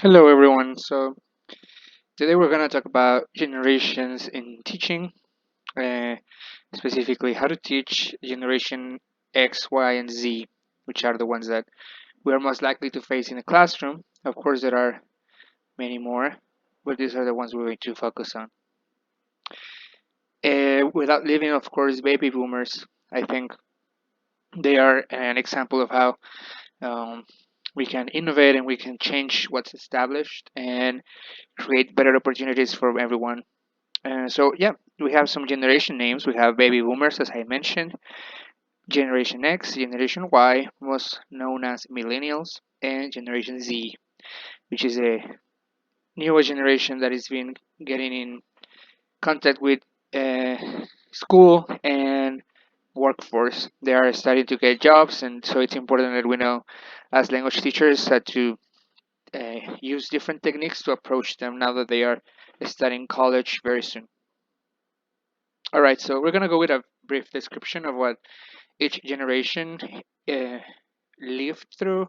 Hello, everyone. So today we're going to talk about generations in teaching, uh, specifically how to teach generation X, Y, and Z, which are the ones that we are most likely to face in a classroom. Of course, there are many more, but these are the ones we're going to focus on. Without leaving, of course, baby boomers, I think they are an example of how um, we can innovate and we can change what's established and create better opportunities for everyone. So yeah, we have some generation names. We have baby boomers, as I mentioned, Generation X, Generation Y, most known as millennials, and Generation Z, which is a newer generation that is been getting in contact with uh, school and workforce. They are starting to get jobs, and so it's important that we know, as language teachers, that to use different techniques to approach them now that they are studying college very soon. All right, so we're gonna go with a brief description of what each generation uh, lived through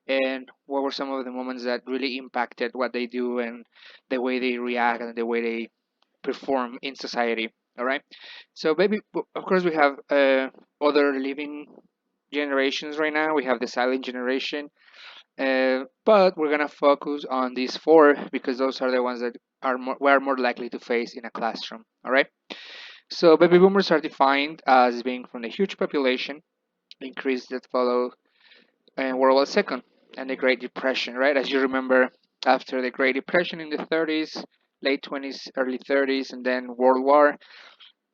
and what were some of the moments that really impacted what they do and the way they react and the way they perform in society. All right, so maybe of course we have other living generations right now. We have the silent generation, but we're gonna focus on these four because those are the ones that are we are more likely to face in a classroom. All right. So baby boomers are defined as being from the huge population increase that followed World War II and the Great Depression, right? As you remember, after the Great Depression in the 30s, late 20s, early 30s, and then World War,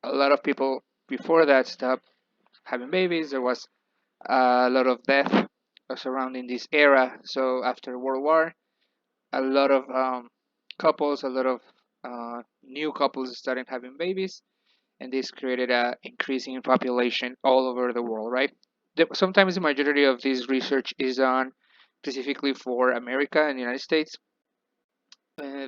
a lot of people before that stopped having babies. There was a lot of death surrounding this era. So after World War, a lot of couples, a lot of new couples started having babies and this created a increasing population all over the world, right? Sometimes the majority of this research is on specifically for America and the United States, uh,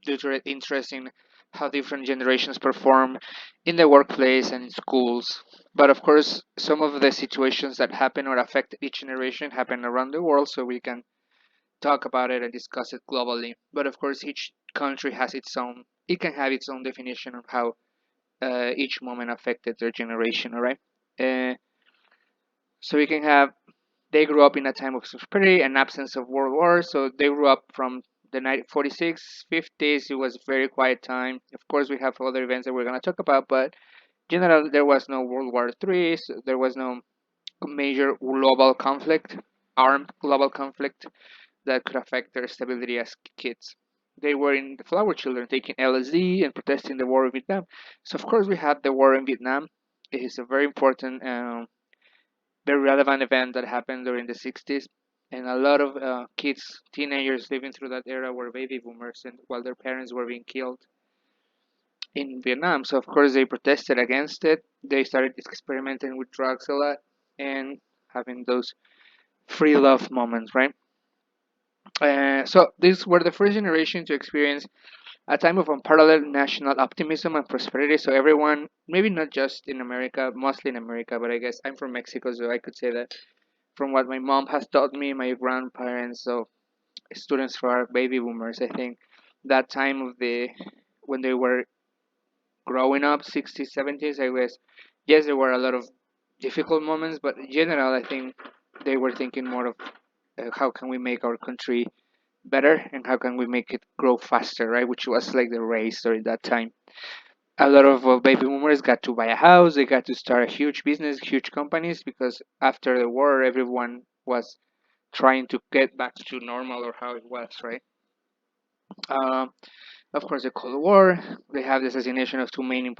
due to it interesting how different generations perform in the workplace and in schools. But of course, some of the situations that happen or affect each generation happen around the world, so we can talk about it and discuss it globally. But of course, each country has its own, it can have its own definition of how each moment affected their generation, all right? Uh, so we can have, they grew up in a time of prosperity and absence of world war, so they grew up from the 1946, 50s, it was a very quiet time. Of course, we have other events that we're going to talk about, but in general, there was no World War III, so there was no major global conflict, armed global conflict that could affect their stability as kids. They were in the flower children taking LSD and protesting the war in Vietnam. So of course we had the war in Vietnam. It is a very important, very relevant event that happened during the 60s. And a lot of kids, teenagers living through that era were baby boomers, and while their parents were being killed in Vietnam. So of course they protested against it. They started experimenting with drugs a lot and having those free love moments, right? So these were the first generation to experience a time of unparalleled national optimism and prosperity. So everyone, maybe not just in America, mostly in America, but I guess I'm from Mexico, so I could say that from what my mom has taught me, my grandparents, so students who are baby boomers, I think that time of the when they were growing up, 60s, 70s, I guess, yes, there were a lot of difficult moments, but in general, I think they were thinking more of how can we make our country better and how can we make it grow faster, right? Which was like the race during that time. A lot of baby boomers got to buy a house, they got to start a huge business, huge companies, because after the war, everyone was trying to get back to normal or how it was, right? Um, of course, the Cold War, they have the assassination of two main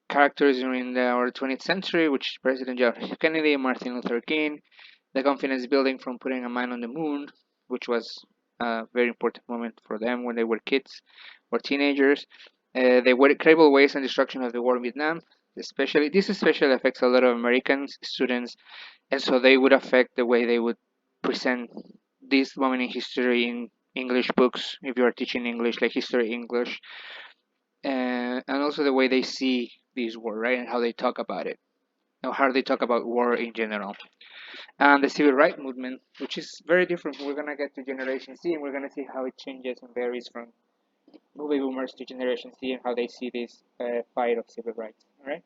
characters during our 20th century, which is President John F. Kennedy and Martin Luther King. The confidence building from putting a man on the moon, which was a very important moment for them when they were kids or teenagers. The incredible waste and destruction of the war in Vietnam, especially affects a lot of American students, and so they would affect the way they would present this moment in history in English books if you are teaching English, like history English, and also the way they see this war, right, and how they talk about it, or how they talk about war in general. and the civil rights movement, which is very different. We're gonna get to Generation Z, and we're gonna see how it changes and varies from baby boomers to Generation Z and how they see this fight of civil rights. All right,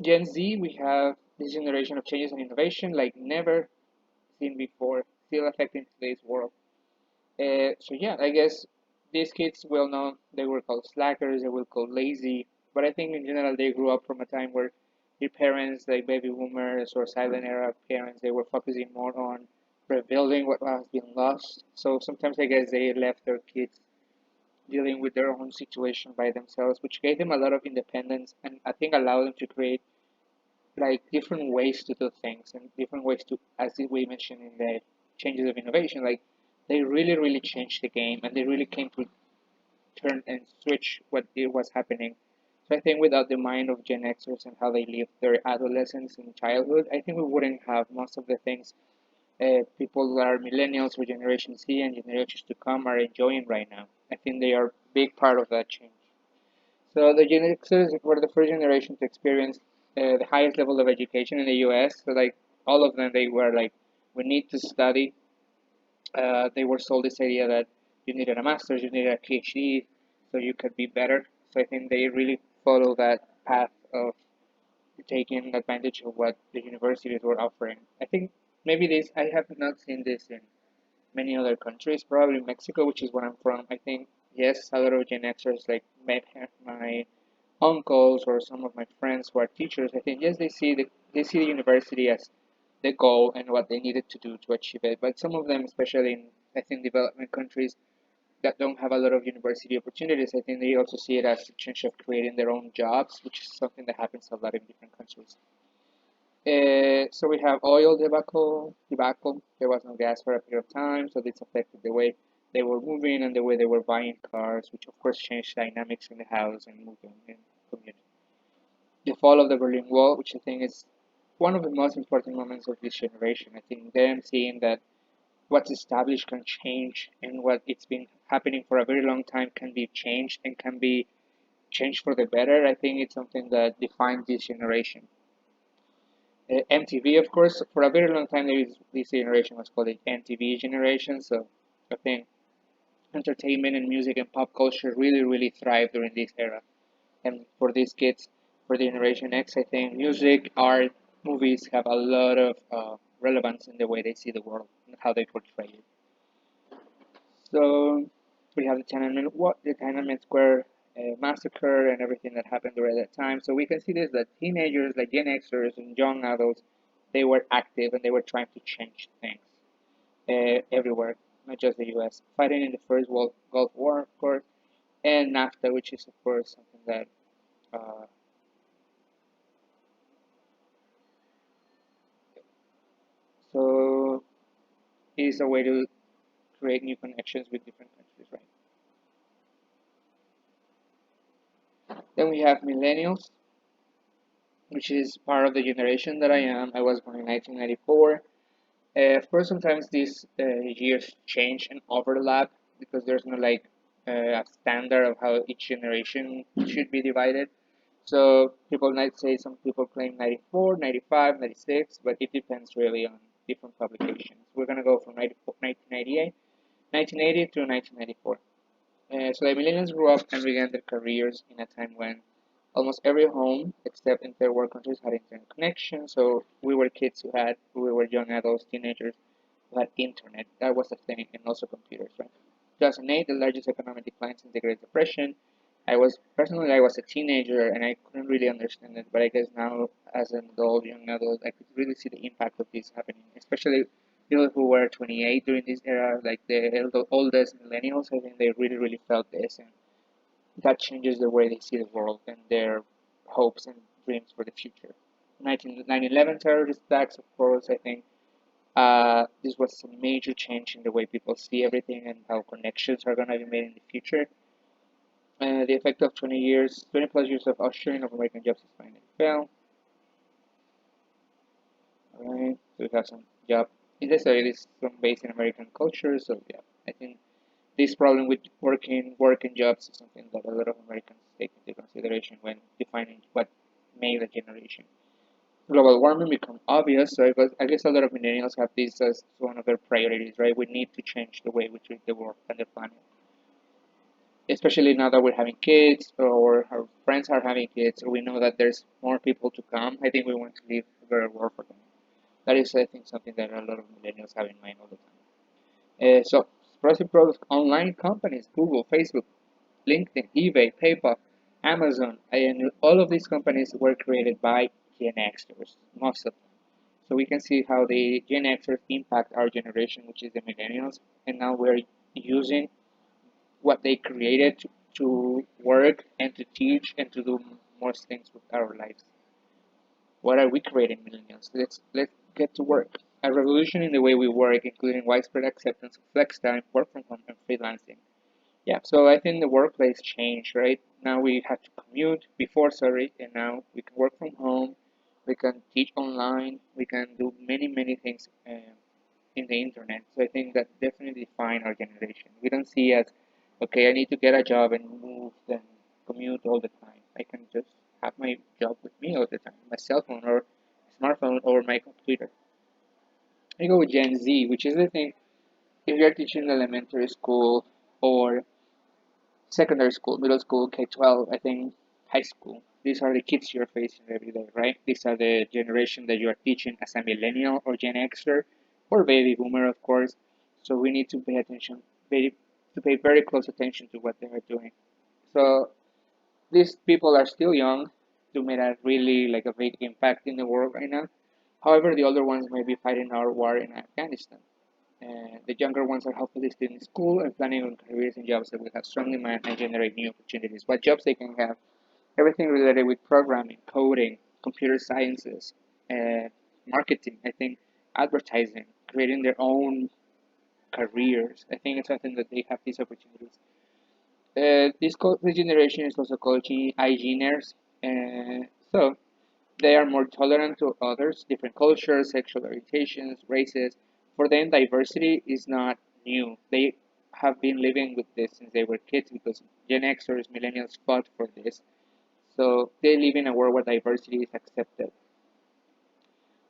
Gen Z, we have this generation of changes and innovation like never seen before, still affecting today's world. So yeah, I guess these kids, well known, they were called slackers, they were called lazy, but I think in general they grew up from a time where their parents, like baby boomers or silent era parents, they were focusing more on rebuilding what has been lost. So sometimes I guess they left their kids dealing with their own situation by themselves, which gave them a lot of independence and I think allowed them to create like different ways to do things and different ways to, as we mentioned in the changes of innovation, like they really changed the game and they really came to turn and switch what it was happening. So I think without the mind of Gen Xers and how they lived their adolescence and childhood, I think we wouldn't have most of the things people that are millennials or Generation Z and generations to come are enjoying right now. I think they are a big part of that change. So the Gen Xers were the first generation to experience the highest level of education in the U.S. So like all of them, they were like, we need to study. They were sold this idea that you needed a master's, you needed a PhD, so you could be better. So I think they really follow that path of taking advantage of what the universities were offering. I think maybe this I have not seen this in many other countries, probably Mexico, which is where I'm from. I think yes, a lot of Gen Xers like my uncles or some of my friends who are teachers. I think yes, they see the university as the goal and what they needed to do to achieve it. But some of them, especially in I think development countries that don't have a lot of university opportunities, I think they also see it as a chance of creating their own jobs, which is something that happens a lot in different countries. So we have oil debacle. There was no gas for a period of time, so this affected the way they were moving and the way they were buying cars, which of course changed dynamics in the house and moving in community. The fall of the Berlin Wall, which I think is one of the most important moments of this generation. I think them seeing that what's established can change and what it's been happening for a very long time can be changed and can be changed for the better. I think it's something that defines this generation. MTV, of course, for a very long time, this generation was called the MTV generation. So I think entertainment and music and pop culture really thrived during this era. And for these kids, for the Generation X, I think music, art, movies have a lot of relevance in the way they see the world and how they portray it. So we have the Tiananmen Square massacre and everything that happened during that time. So we can see this that teenagers, like Gen Xers and young adults, they were active and they were trying to change things everywhere, not just the U.S. Fighting in the First World Gulf War, of course, and NAFTA, which is of course something that uh, so is a way to create new connections with different countries, right? Then we have millennials, which is part of the generation that I am. I was born in 1994. Of course, sometimes these years change and overlap because there's no like a standard of how each generation should be divided. So people might say some people claim 94, 95, 96, but it depends really on different publications. We're going to go from 1998, 1980 to 1994. So the millennials grew up and began their careers in a time when almost every home, except in third world countries, had internet connection. So we were young adults, teenagers who had internet. That was the thing, and also computers, right? 2008, the largest economic decline since the Great Depression. I was a teenager and I couldn't really understand it, but I guess now as an adult, young adult, I could really see the impact of this happening, especially people who were 28 during this era, like the oldest millennials. I think they really felt this, and that changes the way they see the world and their hopes and dreams for the future. 9/11 terrorist attacks, of course, I think this was a major change in the way people see everything and how connections are going to be made in the future. The effect of 20 plus years of ushering of American jobs is finally fell. Alright, so we have some job. It is some based in American culture, so yeah, I think this problem with working jobs is something that a lot of Americans take into consideration when defining what made a generation. global warming become obvious. So I guess a lot of millennials have this as one of their priorities, right? We need to change the way we treat the world and the planet, especially now that we're having kids or our friends are having kids, or we know that there's more people to come. I think we want to leave a better world for them. That is, I think, something that a lot of millennials have in mind all the time. So, expressive growth online companies, Google, Facebook, LinkedIn, eBay, PayPal, Amazon, and all of these companies were created by Gen Xers, most of them. So we can see how the Gen Xers impact our generation, which is the millennials, and now we're using what they created to work and to teach and to do most things with our lives. What are we creating, millennials? Let's get to work. A revolution in the way we work, including widespread acceptance of flex time, work from home, and freelancing. Yeah, so I think the workplace changed, right? Now we have to commute before, sorry, and now we can work from home. We can teach online. We can do many things in the internet. So I think that definitely define our generation. We don't see as, okay, I need to get a job and move and commute all the time. I can just have my job with me all the time, my cell phone or smartphone or my computer. I go with Gen Z, which is the thing. If you're teaching elementary school or secondary school, middle school, K-12, I think high school. These are the kids you're facing every day, right? These are the generation that you are teaching as a millennial or Gen Xer or baby boomer, of course. So we need to pay attention, to pay very close attention to what they are doing. So these people are still young to make a really like a big impact in the world right now. However, the older ones may be fighting our war in Afghanistan. The younger ones are hopefully still in school and planning on careers and jobs that will have strong demand and generate new opportunities. What jobs they can have? Everything related with programming, coding, computer sciences, uh, marketing. I think advertising, creating their own careers. I think it's something that they have these opportunities. This generation is also called hygieners. So they are more tolerant to others, different cultures, sexual orientations, races. For them, diversity is not new. They have been living with this since they were kids because Gen Xers, millennials fought for this. So they live in a world where diversity is accepted.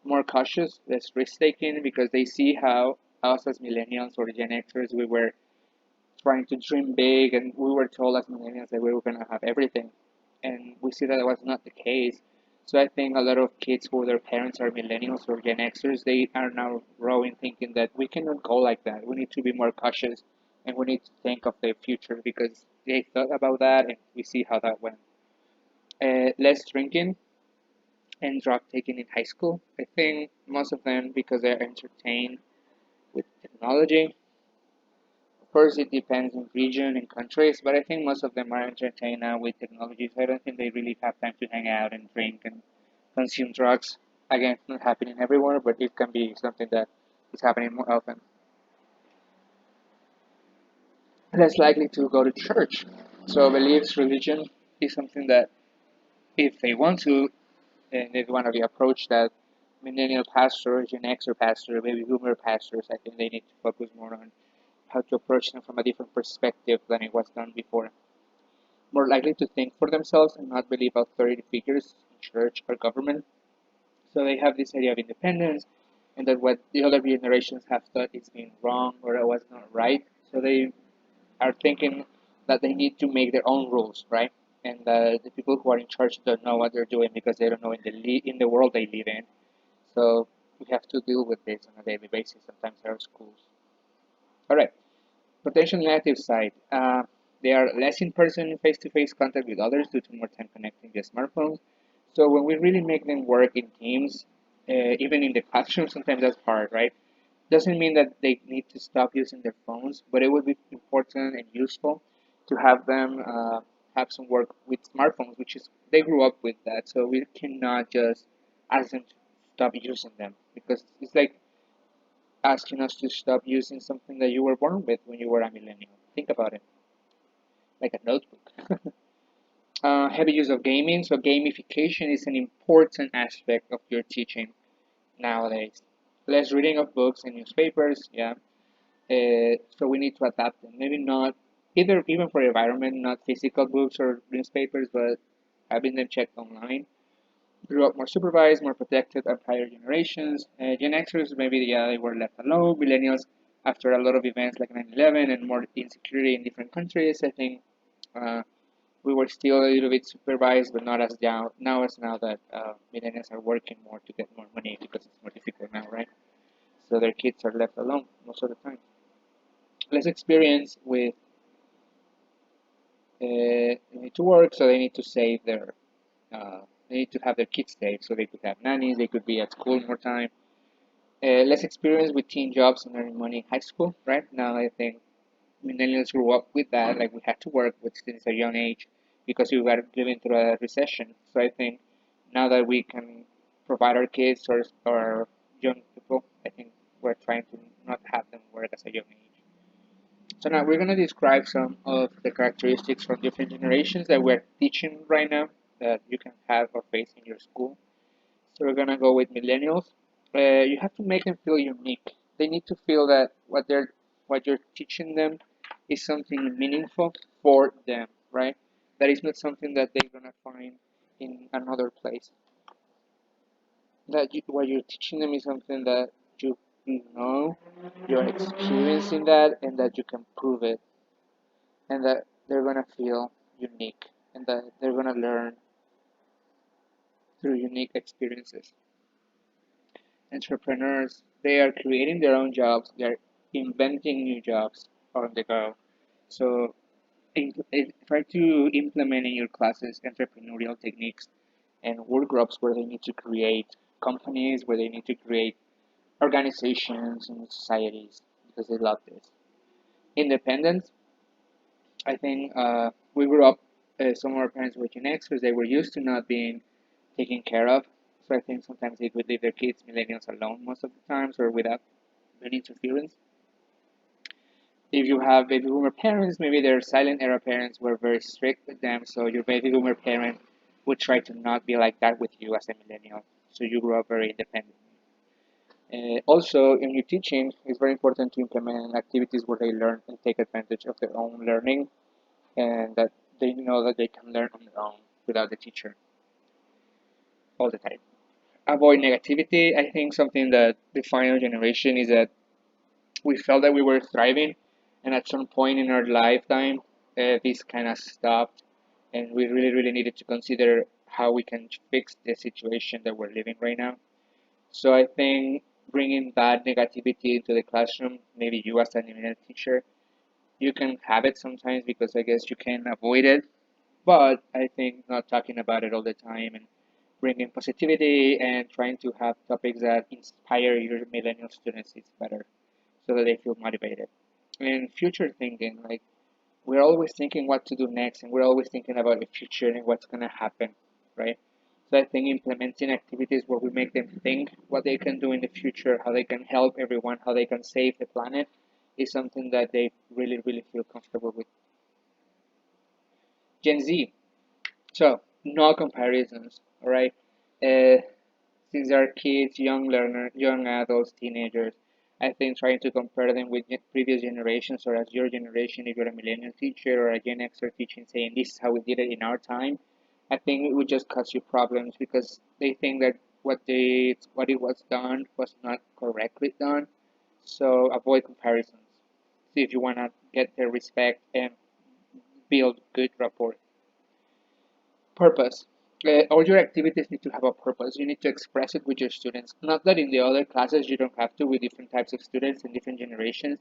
More cautious, less risk taking because they see how us as millennials or Gen Xers, we were trying to dream big and we were told as millennials that we were going to have everything. And we see that it was not the case. So I think a lot of kids who their parents are millennials or Gen Xers, they are now growing thinking that we cannot go like that. We need to be more cautious and we need to think of the future because they thought about that and we see how that went. Less drinking and drug taking in high school. I think most of them because they're entertained with technology. Of course, it depends on region and countries, but I think most of them are entertained now with technology, so I don't think they really have time to hang out and drink and consume drugs. Again, it's not happening everywhere, but it can be something that is happening more often. Less likely to go to church. So beliefs, religion is something that if they want to, and if they want to be approached that millennial pastor, Gen Xer pastor, baby boomer pastors, I think they need to focus more on how to approach them from a different perspective than it was done before. More likely to think for themselves and not believe authority figures in church or government. So they have this idea of independence and that what the other generations have thought is being wrong or it was not right. So they are thinking that they need to make their own rules, right? And the people who are in charge don't know what they're doing because they don't know in the world they live in. So we have to deal with this on a daily basis. Sometimes in our schools. All right. Potential negative side. They are less in person, face to face contact with others due to more time connecting via smartphones. So when we really make them work in teams, even in the classroom, sometimes that's hard, right? Doesn't mean that they need to stop using their phones, but it would be important and useful to have them have some work with smartphones, which is they grew up with that. So we cannot just ask them to stop using them because it's like asking us to stop using something that you were born with when you were a millennial. Think about it, like a notebook. Heavy use of gaming. So gamification is an important aspect of your teaching nowadays. Less reading of books and newspapers. Yeah. So we need to adapt them. Maybe not either even for environment, not physical books or newspapers, but having them checked online. grew up more supervised, more protected than prior generations. Gen Xers, maybe, yeah, they were left alone. Millennials, after a lot of events like 9/11 and more insecurity in different countries, I think uh, we were still a little bit supervised, but not as now that millennials are working more to get more money because it's more difficult now, right? So their kids are left alone most of the time. Less experience with they need to work, so they need to save their they need to have their kids safe, so they could have nannies, they could be at school more time. Less experience with teen jobs and earning money in high school, right? Now I think millennials grew up with that, like we had to work with since a young age because we were living through a recession. So I think now that we can provide our kids or young people, I think we're trying to not have them work as a young age. So now we're going to describe some of the characteristics from different generations that we're teaching right now that you can have or face in your school. So we're gonna go with millennials. You have to make them feel unique. They need to feel that what you're teaching them is something meaningful for them, right? That is not something that they're gonna find in another place. What you're teaching them is something that you know, you're experiencing that, and that you can prove it, and that they're gonna feel unique, and that they're gonna learn through unique experiences. Entrepreneurs, they are creating their own jobs, they're inventing new jobs on the go. So try to implement in your classes entrepreneurial techniques and work groups where they need to create companies, where they need to create organizations and societies because they love this. Independence, I think we grew up, some of our parents were Gen Xers, they were used to not being taken care of. So I think sometimes they would leave their kids, millennials, alone most of the times or without any interference. If you have baby boomer parents, maybe their silent era parents were very strict with them, so your baby boomer parent would try to not be like that with you as a millennial. So you grew up very independent. Also, in your teaching, it's very important to implement activities where they learn and take advantage of their own learning and that they know that they can learn on their own without the teacher all the time. Avoid negativity. I think something that defined our generation is that we felt that we were thriving, and at some point in our lifetime, this kind of stopped, and we really, really needed to consider how we can fix the situation that we're living right now. So I think bringing that negativity into the classroom, maybe you as an English teacher, you can have it sometimes because I guess you can avoid it, but I think not talking about it all the time and bringing positivity and trying to have topics that inspire your millennial students is better so that they feel motivated. And future thinking, like we're always thinking what to do next, and we're always thinking about the future and what's gonna happen, right? So I think implementing activities where we make them think what they can do in the future, how they can help everyone, how they can save the planet, is something that they really, really feel comfortable with. Gen Z, so no comparisons, all right? Uh, since they're kids, young learners, young adults, teenagers, I think trying to compare them with previous generations or as your generation, if you're a millennial teacher or a Gen Xer teaching, saying this is how we did it in our time, I think it would just cause you problems because they think that what it was done was not correctly done. So avoid comparisons. See if you want to get their respect and build good rapport. Purpose. All your activities need to have a purpose. You need to express it with your students. Not that in the other classes you don't have to with different types of students and different generations,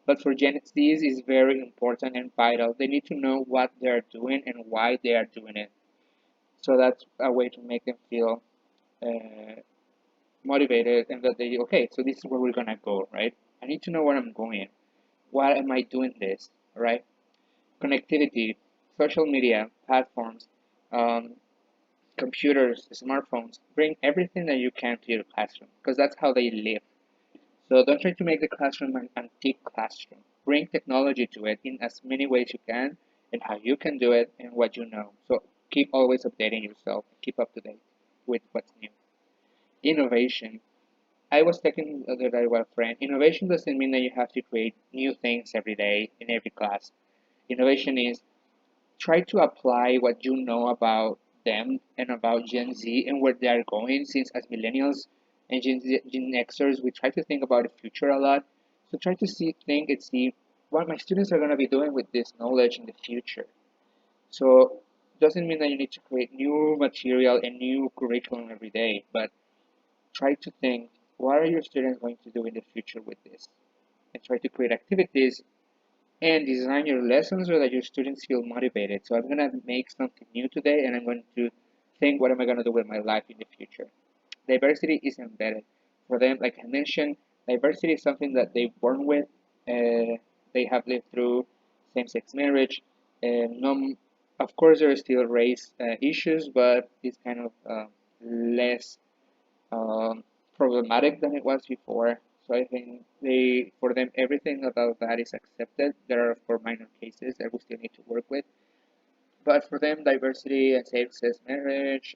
but for Gen Zs is very important and vital. They need to know what they are doing and why they are doing it. So that's a way to make them feel uh, motivated and that they, okay, so this is where we're gonna go, right? I need to know where I'm going. Why am I doing this, right? Connectivity, social media platforms, um, computers, smartphones, bring everything that you can to your classroom because that's how they live. So don't try to make the classroom an antique classroom. Bring technology to it in as many ways you can and how you can do it and what you know. So keep always updating yourself, keep up to date with what's new. Innovation. I was talking the other day with a friend. Innovation doesn't mean that you have to create new things every day in every class. Innovation is try to apply what you know about them and about Gen Z and where they are going. Since as millennials and Gen Xers, we try to think about the future a lot. So try to think and see what my students are going to be doing with this knowledge in the future. So doesn't mean that you need to create new material and new curriculum every day, but try to think what are your students going to do in the future with this, and try to create activities and design your lessons so that your students feel motivated. So I'm going to make something new today and I'm going to think what am I going to do with my life in the future. Diversity is embedded. For them, like I mentioned, diversity is something that they're born with. They have lived through same-sex marriage. No, of course, there are still race issues, but it's kind of less um, problematic than it was before. So I think for them, everything about that is accepted. There are for minor cases that we still need to work with, but for them, diversity and same-sex marriage,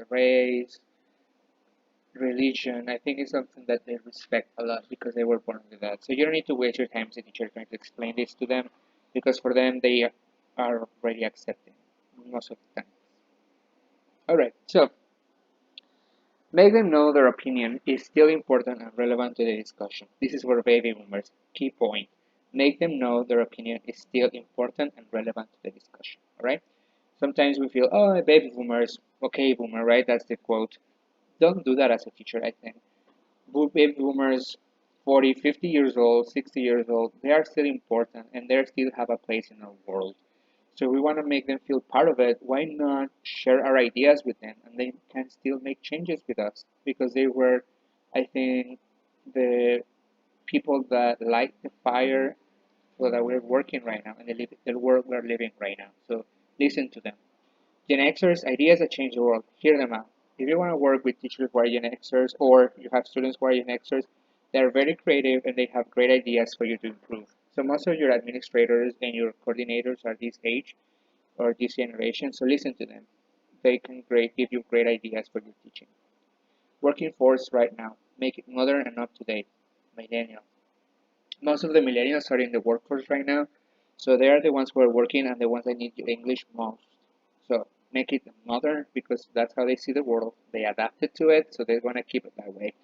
race, religion, I think is something that they respect a lot because they were born with that. So you don't need to waste your time as a teacher trying to explain this to them, because for them, they are already accepting most of the time. All right, so make them know their opinion is still important and relevant to the discussion. This is where baby boomers, key point. Make them know their opinion is still important and relevant to the discussion. All right? Sometimes we feel, oh, baby boomers, okay, boomer, right? That's the quote. Don't do that as a teacher, I think. Baby boomers, 40, 50 years old, 60 years old, they are still important and they still have a place in our world. So we want to make them feel part of it. Why not share our ideas with them and they can still make changes with us? Because they were, I think, the people that light the fire so that we're working right now and the world we're living right now. So listen to them. Gen Xers, ideas that change the world, hear them out. If you want to work with teachers who are Gen Xers or you have students who are Gen Xers, they're very creative and they have great ideas for you to improve. So most of your administrators and your coordinators are this age or this generation, so listen to them. They can give you great ideas for your teaching. Working force right now, make it modern and up to date. Millennial. Most of the millennials are in the workforce right now, so they are the ones who are working and the ones that need your English most. So make it modern because that's how they see the world. They adapted to it, so they want to keep it that way.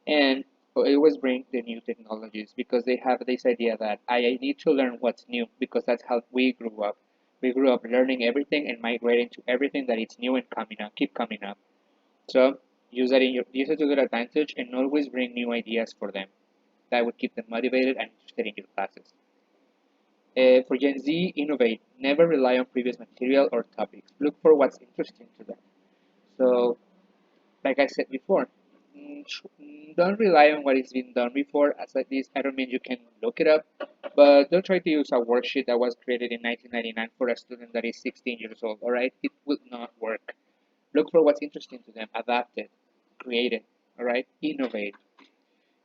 And always bring the new technologies because they have this idea that I need to learn what's new because that's how we grew up. We grew up learning everything and migrating to everything that is new and coming up, keep coming up. So use it to good advantage and always bring new ideas for them. That would keep them motivated and interested in your classes. For Gen Z, innovate. Never rely on previous material or topics. Look for what's interesting to them. So, like I said before, don't rely on what has been done before. As at least, I don't mean you can look it up, but don't try to use a worksheet that was created in 1999 for a student that is 16 years old. All right, it will not work. Look for what's interesting to them. Adapt it, create it. All right, innovate.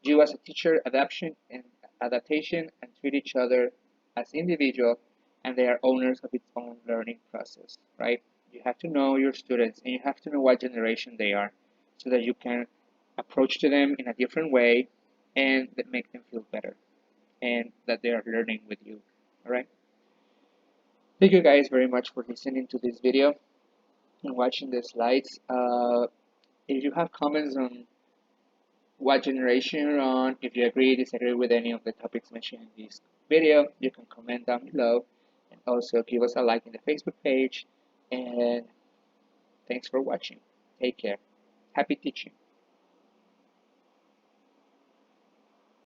You as a teacher, adaptation and treat each other as individual and they are owners of its own learning process, right? You have to know your students and you have to know what generation they are so that you can approach to them in a different way and that make them feel better and that they are learning with you. All right. Thank you guys very much for listening to this video and watching the slides. If you have comments on what generation you're on. If you agree, disagree with any of the topics mentioned in this video, you can comment down below and also give us a like in the Facebook page. And thanks for watching. Take care. Happy teaching.